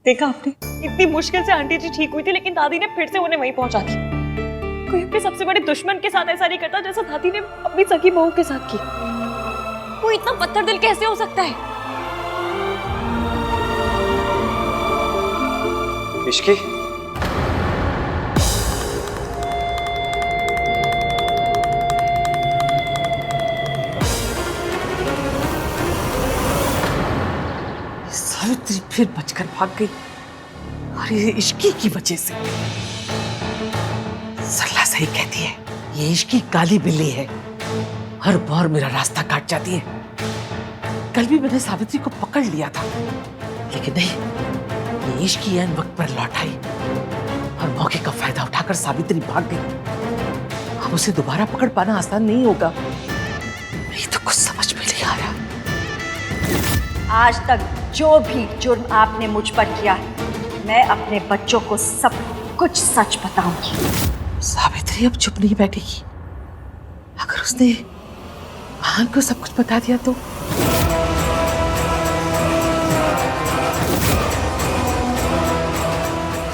देखा आपने, इतनी मुश्किल से आंटी जी ठीक हुई थी, लेकिन दादी ने फिर से उन्हें वहीं पहुंचा दिया। कोई अपने सबसे बड़े दुश्मन के साथ ऐसा नहीं करता जैसा दादी ने अपनी सगी बहू के साथ की। वो इतना पत्थर दिल कैसे हो सकता है? इश्की, सावित्री फिर बचकर भाग गई और ये इश्की की वजह से। सरला सही कहती है, ये इश्की काली बिल्ली है, हर बार मेरा रास्ता काट जाती है। कल भी मैंने सावित्री को पकड़ लिया था, लेकिन नहीं, ये इश्की ऐन वक्त पर लौट आई और मौके का फायदा उठाकर सावित्री भाग गई। अब उसे दोबारा पकड़ पाना आसान नहीं होगा। ये तो कुछ समझ में नहीं आ रहा। आज तक जो भी जुर्म आपने मुझ पर किया है, मैं अपने बच्चों को सब कुछ सच बताऊंगी। सावित्री अब चुप नहीं बैठेगी। अगर उसने महान को सब कुछ बता दिया तो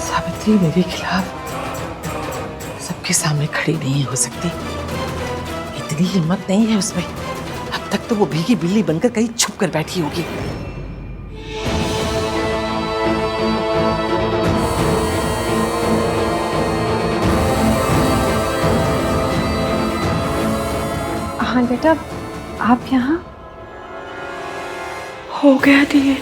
सावित्री मेरे खिलाफ सबके सामने खड़ी नहीं हो सकती। इतनी हिम्मत नहीं है उसमें। अब तक तो वो भीगी बिल्ली बनकर कहीं छुप कर बैठी होगी। हाँ बेटा, आप यहाँ हो गया दिए।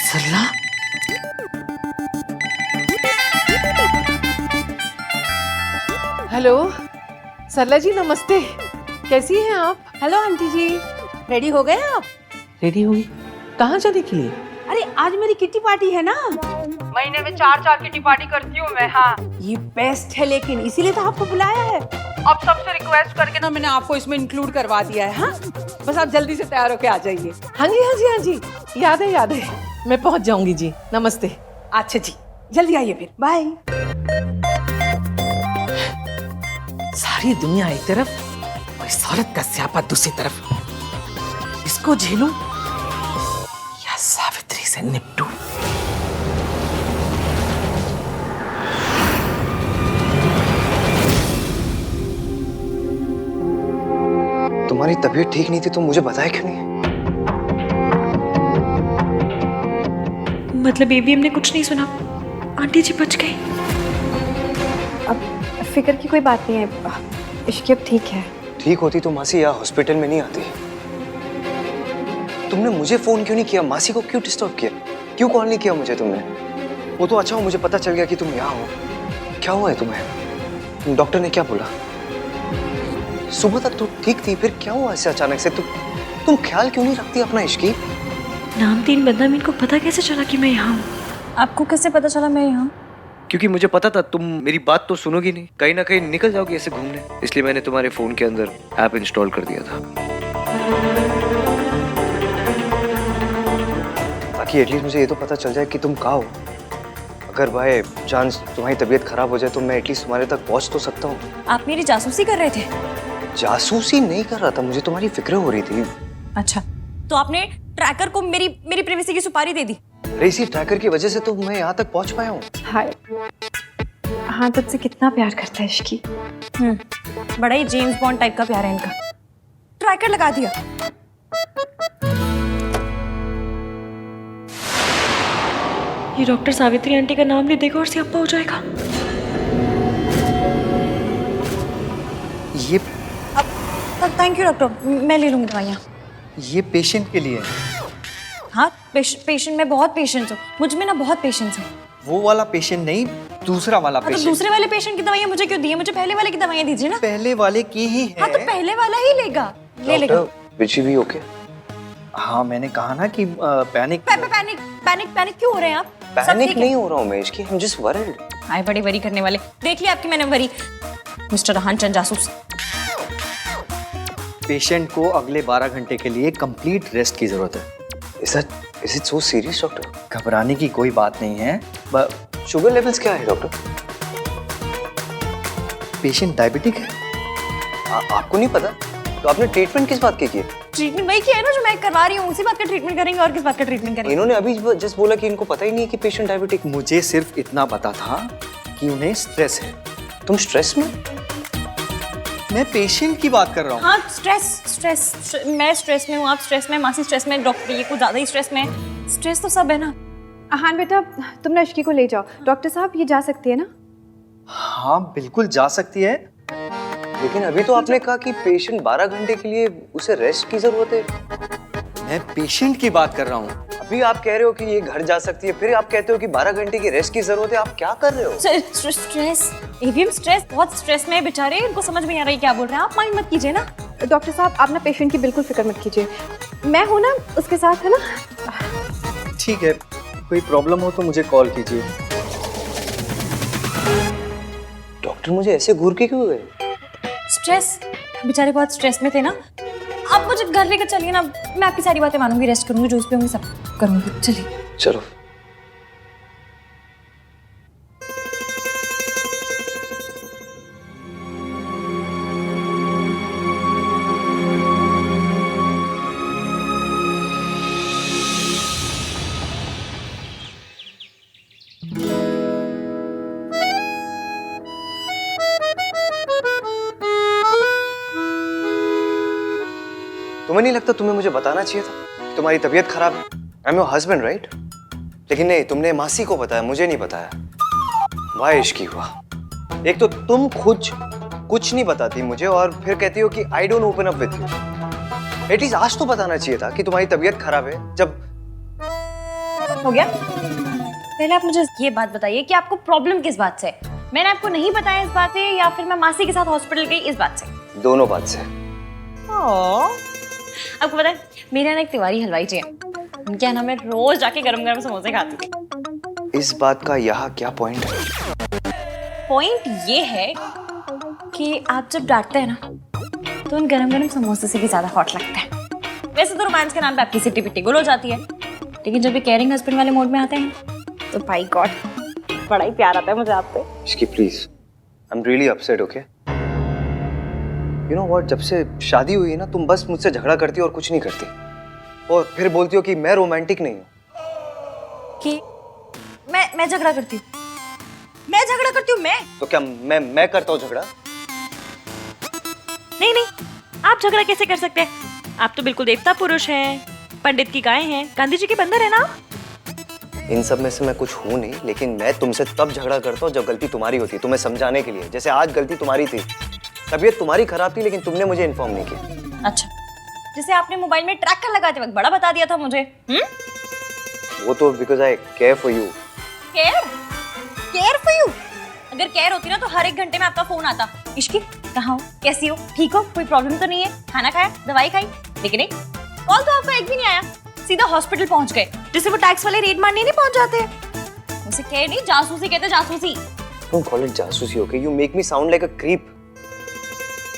सरला, हेलो सरला जी, नमस्ते। कैसी हैं आप? हेलो आंटी जी, रेडी हो गए आप? रेडी हुई? कहाँ जाने के लिए? अरे आज मेरी किट्टी पार्टी है ना। महीने में 4 किट्टी पार्टी करती हूँ मैं। हाँ, ये बेस्ट है, लेकिन इसीलिए तो आपको बुलाया है। अब सबसे रिक्वेस्ट करके ना मैंने आपको इसमें इंक्लूड करवा दिया है। हाँ, बस आप जल्दी से तैयार होके आ जाइए। हाँ जी, हाँ जी, हाँ जी, याद है, याद है। मैं पहुंच जाऊंगी जी। नमस्ते। अच्छा जी, जल्दी आइए फिर। बाय। सारी दुनिया एक तरफ और इस औरत का स्यापा दूसरी तरफ। इसको झेलूं या सावित्री से निपटूं? तुम्हारी तबीयत ठीक नहीं थी तो मुझे बताया क्यों नहीं? मतलब बेबी, हमने कुछ नहीं सुना। आंटी जी बच गई। अब फिक्र की कोई बात नहीं है, इश्की अब ठीक है। ठीक होती तो मासी यहाँ हॉस्पिटल में नहीं आती। तुमने मुझे फोन क्यों नहीं किया? मासी को क्यों डिस्टर्ब किया? क्यों कॉल नहीं किया मुझे तुमने? वो तो अच्छा हो मुझे पता चल गया कि तुम यहाँ हो। क्या हुआ है तुम्हें? डॉक्टर ने क्या बोला? सुबह तक तो ठीक थी, फिर क्या हुआ ऐसे अचानक से? तुम ख्याल क्यों नहीं रखती अपना इश्की? नामदीन बंदा, मेरे को पता कैसे चला कि मैं यहाँ हूँ? आपको कैसे पता चला मैं यहाँ? क्योंकि मुझे पता था तुम मेरी बात तो सुनोगी नहीं, कहीं ना कहीं निकल जाओगी ऐसे घूमने, इसलिए मैंने तुम्हारे फोन के अंदर ऐप इंस्टॉल कर दिया था ताकि एटलीस्ट मुझे ये तो पता चल जाए कि तुम कहाँ हो। अगर बाय चांस तुम्हारी तबीयत खराब हो जाए तो मैं एटलीस्ट तुम्हारे तक पहुंच तो सकता हूँ। आप मेरी जासूसी कर रहे थे? जासूसी नहीं कर रहा था, मुझे तुम्हारी फिक्र हो रही थी। अच्छा, तो आपने ट्रैकर को मेरी प्राइवेसी की सुपारी दे दी? अरे इसी ट्रैकर की वजह से तो मैं यहाँ तक पहुंच पाया हूँ। हाय, हाँ तुझसे कितना प्यार करता है इश्की। बड़ा ही जेम्स बॉन्ड टाइप का प्यार है इनका। ट्रैकर लगा दिया। ये डॉक्टर सावित्री आंटी का नाम ले देगा और स्यापा हो जाएगा। ये थैंक यू डॉक्टर, मैं ले लूंगी दवाइयाँ। ये पेशेंट के लिए है। हाँ, पेशेंट, मैं बहुत पेशेंट हूँ, मुझ में ना बहुत पेशेंस है। वो वाला पेशेंट नहीं, दूसरा वाला हाँ, तो पेशेंट। दूसरे वाले पेशेंट की दवाइयाँ मुझे क्यों दी है? मुझे पहले वाले की दवाइयाँ दीजिए ना। पहले वाले की ही है। हाँ, तो पहले वाला ही लेगा, ले लेगा। विची भी ओके? हाँ मैंने कहा ना कि पैनिक पैनिक पैनिक पैनिक क्यों हो रहे हैं आप? सब पैनिक ठीक है? नहीं हो रहा हूँ मैं इसकी, I'm just worried। आए बड़ी वरी करने वाले, देख लिया आपकी मैंने वरी। मिस्टर रहान चंद जासूस। पेशेंट को अगले 12 घंटे के लिए कंप्लीट रेस्ट की जरूरत है। Is it so serious, doctor? घबराने की कोई बात नहीं है। शुगर लेवल्स क्या है डॉक्टर? पेशेंट डायबिटिक है। आपको नहीं पता? तो आपने ट्रीटमेंट किस बात की है? ट्रीटमेंट वही किया है ना जो मैं करवा रही हूँ, उसी बात का ट्रीटमेंट करेंगे और किस बात का ट्रीटमेंट करेंगे? इन्होंने अभी जस्ट बोला कि इनको पता ही नहीं है कि पेशेंट डायबिटिक। मुझे सिर्फ इतना पता था कि उन्हें स्ट्रेस है। तुम स्ट्रेस में? मैं पेशेंट की बात कर रहा हूँ। हाँ स्ट्रेस मैं स्ट्रेस में हूँ, आप स्ट्रेस में, मासी स्ट्रेस में, डॉक्टर ये कुछ ज्यादा ही स्ट्रेस में है। स्ट्रेस तो सब है ना। हाँ बेटा, तुम ना इश्की को ले जाओ। डॉक्टर साहब ये जा सकती है ना? हाँ बिल्कुल जा सकती है। लेकिन अभी तो आपने कहा कि पेशेंट 12 घंटे के लिए उसे रेस्ट की जरूरत है। मैं पेशेंट की बात कर रहा हूँ। अभी आप कह रहे हो कि ये घर जा सकती है, फिर आप कहते हो कि 12 घंटे की रेस्ट की जरूरत है। आप क्या कर रहे हो? स्ट्रेस एवीएम स्ट्रेस, बहुत स्ट्रेस में है बेचारे, इनको समझ में नहीं आ रही क्या बोल रहे हैं। आप माइंड मत कीजिए ना। डॉक्टर साहब आप ना पेशेंट की बिल्कुल फिक्र मत कीजिए, मैं हूँ ना उसके साथ, है ना? ठीक है, कोई प्रॉब्लम हो तो मुझे कॉल कीजिए। डॉक्टर मुझे ऐसे घूर के क्यों गए? स्ट्रेस, बेचारे बहुत स्ट्रेस में थे ना। आप मुझे घर लेकर चलिए ना, मैं आपकी सारी बातें मानूंगी, रेस्ट करूंगी, जूस पीऊंगी, सब करूंगी। चलिए चलो। तुम्हें नहीं लगता तुम्हें मुझे बताना चाहिए था कि तुम्हारी तबीयत खराब है? I am your husband right? लेकिन नहीं, तुमने मासी को बताया, मुझे नहीं बताया। वाह इश्की हुआ। एक तो तुम खुद कुछ नहीं बताती मुझे और फिर कहती हो कि I don't open up with you. At least आज तो बताना चाहिए था कि तुम्हारी तबीयत खराब है। जब हो गया, पहले आप मुझे ये बात बताइए कि आपको प्रॉब्लम किस बात से है? मैंने आपको नहीं बताया इस बात से, या फिर मैं मासी के साथ हॉस्पिटल गई इस बात से? दोनों बात से। आपको पता है मेरे यहाँ एक तिवारी हलवाई जी हैं, उनके यहाँ मैं रोज जाके गरम गरम समोसे खाती थी। इस बात का यहाँ क्या पॉइंट है? पॉइंट ये है कि आप जब डांटते हैं ना तो उन गरम गरम समोसे से भी ज्यादा हॉट लगता है। वैसे तो रोमांस के नाम पे आपकी सिटी पिट्टी गुल हो जाती है, लेकिन जब भी केयरिंग हस्बैंड वाले मोड में आते हैं तो भाई गॉड बड़ा ही प्यार आता है मुझे आपसे। इसकी please, I am really upset. Okay, you know what, जब से शादी हुई है ना तुम बस मुझसे झगड़ा करती हो और कुछ नहीं करती, और फिर बोलती हो कि मैं रोमांटिक नहीं हूँ। कि मैं झगड़ा करती हूँ? मैं झगड़ा करती हूँ? मैं तो क्या मैं करता हूँ झगड़ा? नहीं, आप झगड़ा कैसे कर सकते हैं? आप तो बिल्कुल देवता पुरुष हैं, पंडित की गाय हैं, गांधी जी के बंदर है ना। इन सब में से मैं कुछ हूँ नहीं, लेकिन मैं तुमसे तब झगड़ा करता हूँ जब गलती तुम्हारी होती, तुम्हें समझाने के लिए। जैसे आज गलती तुम्हारी थी, तबीयत तुम्हारी खराब थी, लेकिन तुमने मुझे इन्फॉर्म नहीं किया। अच्छा, जैसे आपने मोबाइल में ट्रैकर लगाते वक्त बड़ा बता दिया था मुझे। वो तो because I care for you. Care for you? अगर केयर होती ना तो हर एक घंटे में आपका फोन आता, इश्की कहाँ हो, कैसी हो, ठीक हो, कोई प्रॉब्लम तो नहीं है, खाना खाया, दवाई खाई? लेकिन नहीं, कॉल तो आपका एक भी नहीं आया, सीधा हॉस्पिटल पहुंच गए, जैसे वो टैक्स वाले रेड मारने नहीं पहुंच जाते। उसे केयर नहीं, जासूसी कहते, जासूसी। डोंट कॉल इट जासूसी, okay? You make me sound like a creep.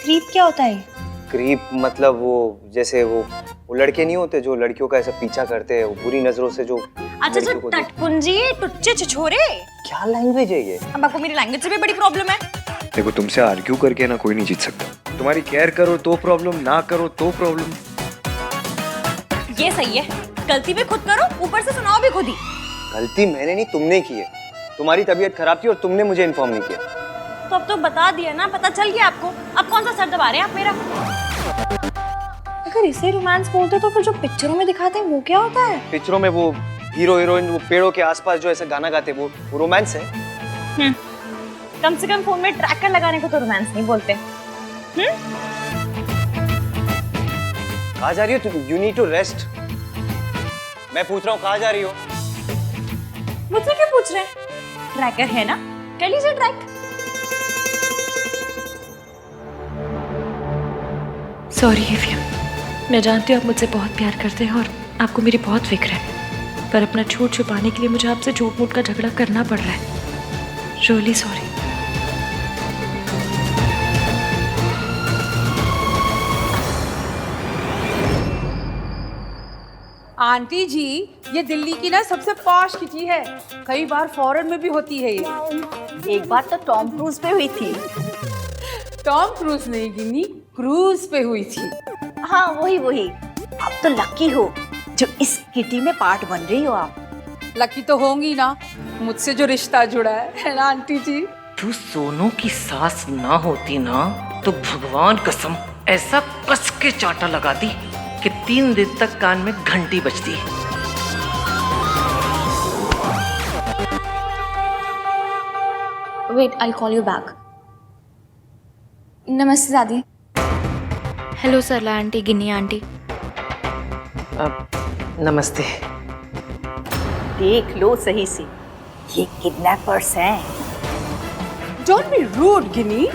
Creep क्या होता है? क्रीप मतलब वो जैसे वो लड़के नहीं होते जो लड़कियों का ऐसा पीछा करते हैं, वो बुरी नजरों से जो अच्छा, जो टटकुंजी, टुच्चे छिछोरे। क्या लैंग्वेज है ये? अब आपको मेरी लैंग्वेज से भी बड़ी प्रॉब्लम है। देखो, तुमसे आर्ग्यू करके ना कोई नहीं जीत सकता। तुम्हारी केयर करो तो प्रॉब्लम, ना करो तो प्रॉब्लम। ये सही है, गलती भी खुद करो, ऊपर से सुनाओ भी खुद ही। गलती मैंने नहीं, तुमने की है। तुम्हारी तबीयत खराब थी और तुमने मुझे इन्फॉर्म नहीं किया। तो अब तो बता दिया ना, पता चल गया आपको। अब कौन सा सर दबा रहे हैं आप मेरा? अगर इसे रोमांस बोलते तो फिर जो पिक्चरों में दिखाते हैं वो क्या होता है? पिक्चरों में वो हीरो हीरोइन वो पेड़ों के आसपास जो ऐसा गाना गाते वो रोमांस है। कम से कम फोन में ट्रैकर लगाने को तो रोमांस नहीं बोलते। कहाँ जा रही हो तुम? You need to rest. मैं पूछ रहा हूँ कहाँ जा रही हो? मुझसे क्या पूछ रहे हैं? ट्रैकर है ना, कर लीजिए ट्रैक। सॉरी एफियम, मैं जानती हूँ आप मुझसे बहुत प्यार करते हैं और आपको मेरी बहुत फिक्र है, पर अपना झूठ छुपाने के लिए मुझे आपसे झूठ मूठ का झगड़ा करना पड़ रहा है। Really sorry. आंटी जी, ये दिल्ली की ना सबसे पॉश किटी है। कई बार फॉरेन में भी होती है ये। एक बार तो टॉम क्रूज पे हुई थी। टॉम क्रूज नहीं गिनी, क्रूज पे हुई थी। हाँ वही। आप तो लकी हो जो इस किटी में पार्ट बन रही हो आप। लकी तो होंगी ना, मुझसे जो रिश्ता जुड़ा है ना आंटी जी। तू सोनू की सास ना होती ना तो भगवान कसम ऐसा कस के चाटा लगाती कि 3 दिन तक कान में घंटी बजती। Wait, I'll call you back. नमस्ते दादी। हेलो सरला आंटी, गिन्नी आंटी। नमस्ते। देख लो सही से, ये किडनैपर्स हैं। डोंट बी रूड गिनी,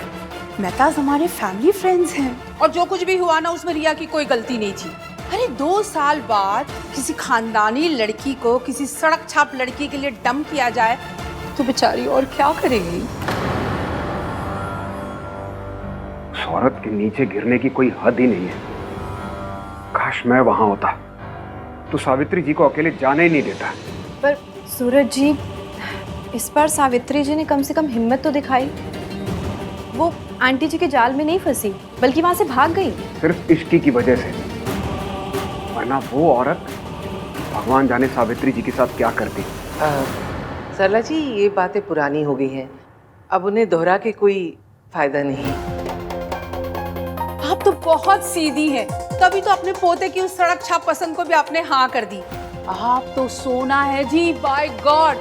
मेहताज हमारे फैमिली फ्रेंड्स हैं और जो कुछ भी हुआ ना उसमें रिया की कोई गलती नहीं थी। अरे 2 साल बाद किसी खानदानी लड़की को किसी सड़क छाप लड़की के लिए डंप किया जाए तो बेचारी और क्या करेगी। उस औरत के नीचे गिरने की कोई हद ही नहीं है। काश मैं वहां होता तो सावित्री जी को अकेले जाने ही नहीं देता। पर सूरज जी, इस बार सावित्री जी ने कम से कम हिम्मत तो दिखाई। वो आंटी जी के जाल में नहीं फंसी, बल्कि वहां से भाग गई। सिर्फ इश्की की वजह से, वरना वो औरत भगवान जाने सावित्री जी के साथ क्या करती। सरला जी, ये बातें पुरानी हो गई हैं, अब उन्हें दोहरा के कोई फायदा नहीं। आप तो बहुत सीधी हैं, तभी तो अपने पोते की उस सड़क छाप पसंद को भी आपने हाँ कर दी। आप तो सोना है जी, बाय गॉड।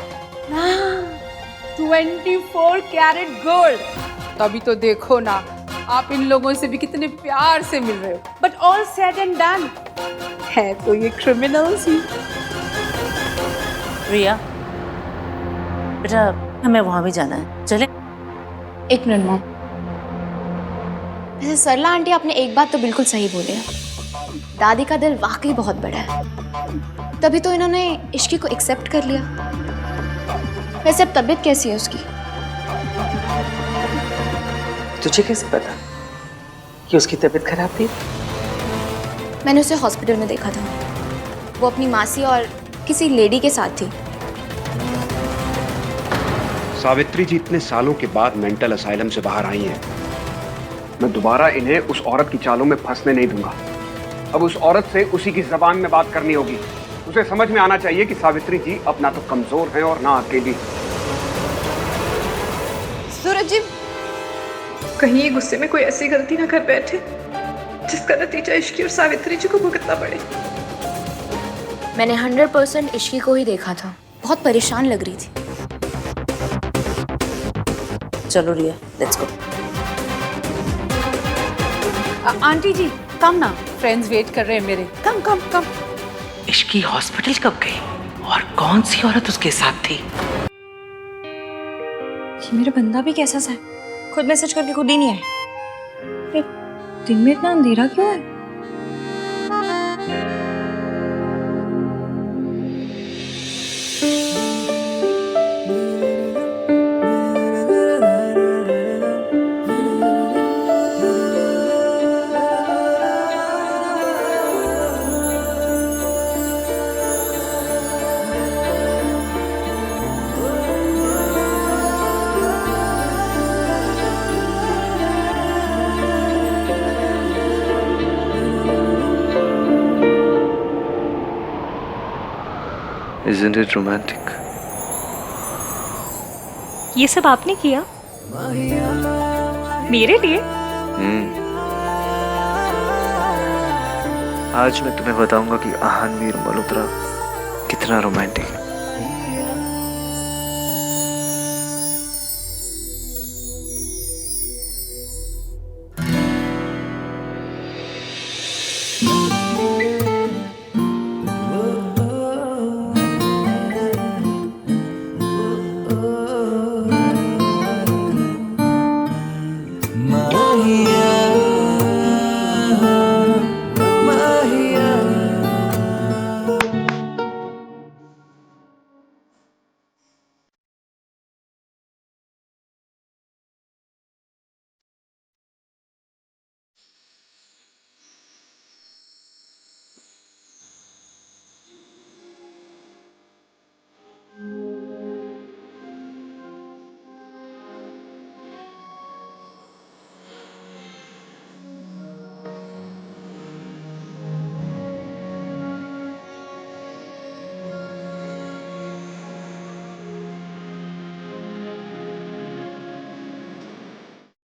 24 carat gold. तभी तो देखो ना, आप इन लोगों से भी कितने प्यार से मिल रहे हो। But all said and done, है तो ये क्रिमिनल्स ही। रिया बेटा, हमें वहां भी जाना है, चले? 1 मिनट मॉम। वैसे सरला आंटी, आपने एक बात तो बिल्कुल सही बोली है, दादी का दिल वाकई बहुत बड़ा है, तभी तो इन्होंने इश्की को एक्सेप्ट कर लिया। वैसे अब तबीयत कैसी है उसकी? तुझे कैसे पता कि उसकी तबीयत खराब थी? मैंने उसे हॉस्पिटल में देखा था, वो अपनी मासी और किसी लेडी के साथ थी। सावित्री जी इतने सालों के बाद मेंटल असाइलम से बाहर आई हैं। मैं दोबारा इन्हें उस औरत की चालों में फंसने नहीं दूंगा। अब उस औरत से उसी की जबान में बात करनी होगी। उसे समझ में आना चाहिए कि सावित्री जी अब ना तो कमजोर हैं और ना अकेली। सूरज जी, कहीं ये गुस्से में कोई ऐसी गलती ना कर बैठे जिसका नतीजा इश्की और सावित्री जी को भुगतना पड़े। मैंने 100% इश्की को ही देखा था, बहुत परेशान लग रही थी। चलो रिया, लेट्स गो। आंटी जी कम ना, फ्रेंड्स वेट कर रहे हैं मेरे। कम कम कम। इश्की हॉस्पिटल कब गई और कौन सी औरत उसके साथ थी? ये मेरा बंदा भी कैसा सा है, खुद मैसेज करके खुद ही नहीं आए। दिन में इतना अंधेरा क्यों है? Isn't it romantic? ये सब आपने किया मेरे लिए? आज मैं तुम्हें बताऊंगा कि आहानवीर मल्होत्रा कितना रोमांटिक है।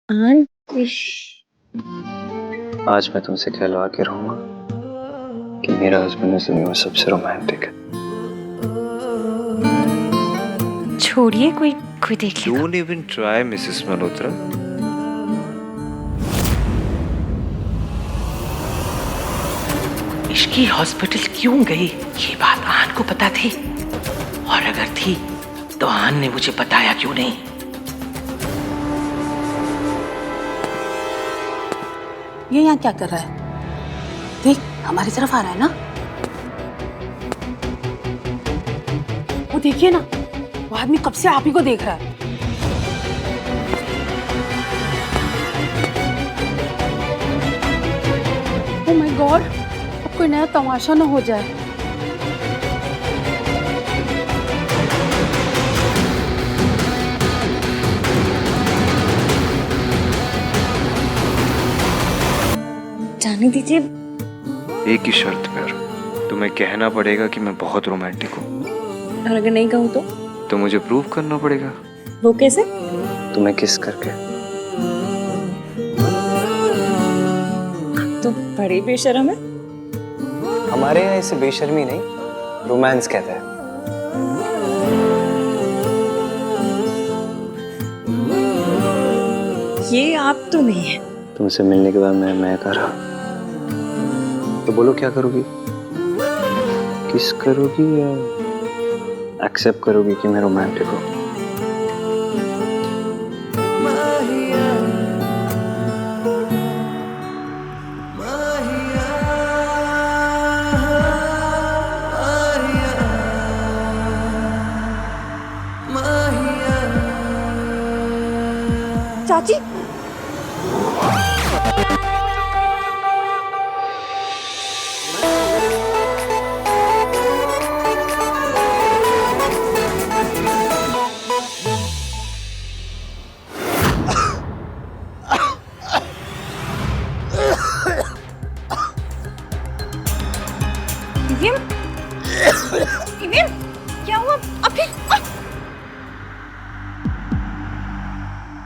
आज मैं तुमसे कहलवा के रहूंगा कि मेरा हस्बैंड इस दुनिया में सबसे रोमांटिक है। छोड़िए, कोई कोई देख लेगा। Don't even try, Mrs Malhotra. Ishki hospital क्यों गई ये बात आन को पता थी, और अगर थी तो आन ने मुझे बताया क्यों नहीं? ये यहाँ क्या कर रहा है? देख, हमारी तरफ आ रहा है ना। वो देखिए ना, वो आदमी कब से आप ही को देख रहा है। ओह माय गॉड, अब कोई नया तमाशा ना हो जाए। जाने दीजिए। एक ही शर्त पर, तुम्हें कहना पड़ेगा कि मैं बहुत रोमांटिक हूँ। और अगर नहीं कहूँ तो मुझे प्रूव करना पड़ेगा। वो कैसे? तुम्हें किस करके। तो बड़ी बेशर्म है। हमारे यहाँ इसे बेशर्मी नहीं, रोमांस कहते हैं। ये आप तो नहीं है। तुमसे मिलने के बाद मैं कर रहा, तो बोलो क्या करोगी? किस करोगी या एक्सेप्ट करोगी कि मैं रोमांटिक हूँ? चाची, क्या हुआ? अभी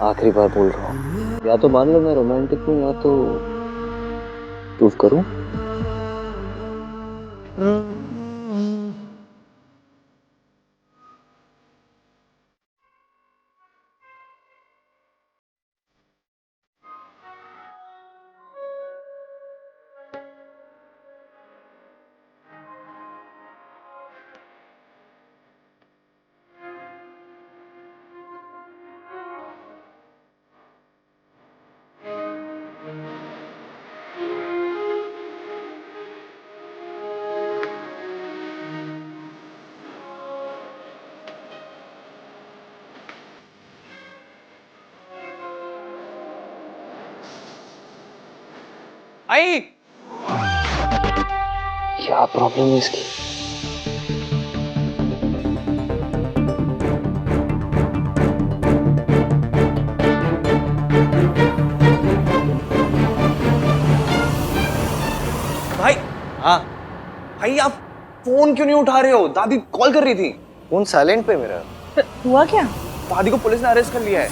आखिरी बार बोल रहा हूँ, या तो मान लो मैं रोमांटिक हूँ या तो प्रूफ करूँ। आई क्या प्रॉब्लम है इसकी? भाई। हाँ भाई आप फोन क्यों नहीं उठा रहे हो? दादी कॉल कर रही थी। फोन साइलेंट पे मेरा। हुआ क्या? दादी को पुलिस ने अरेस्ट कर लिया है।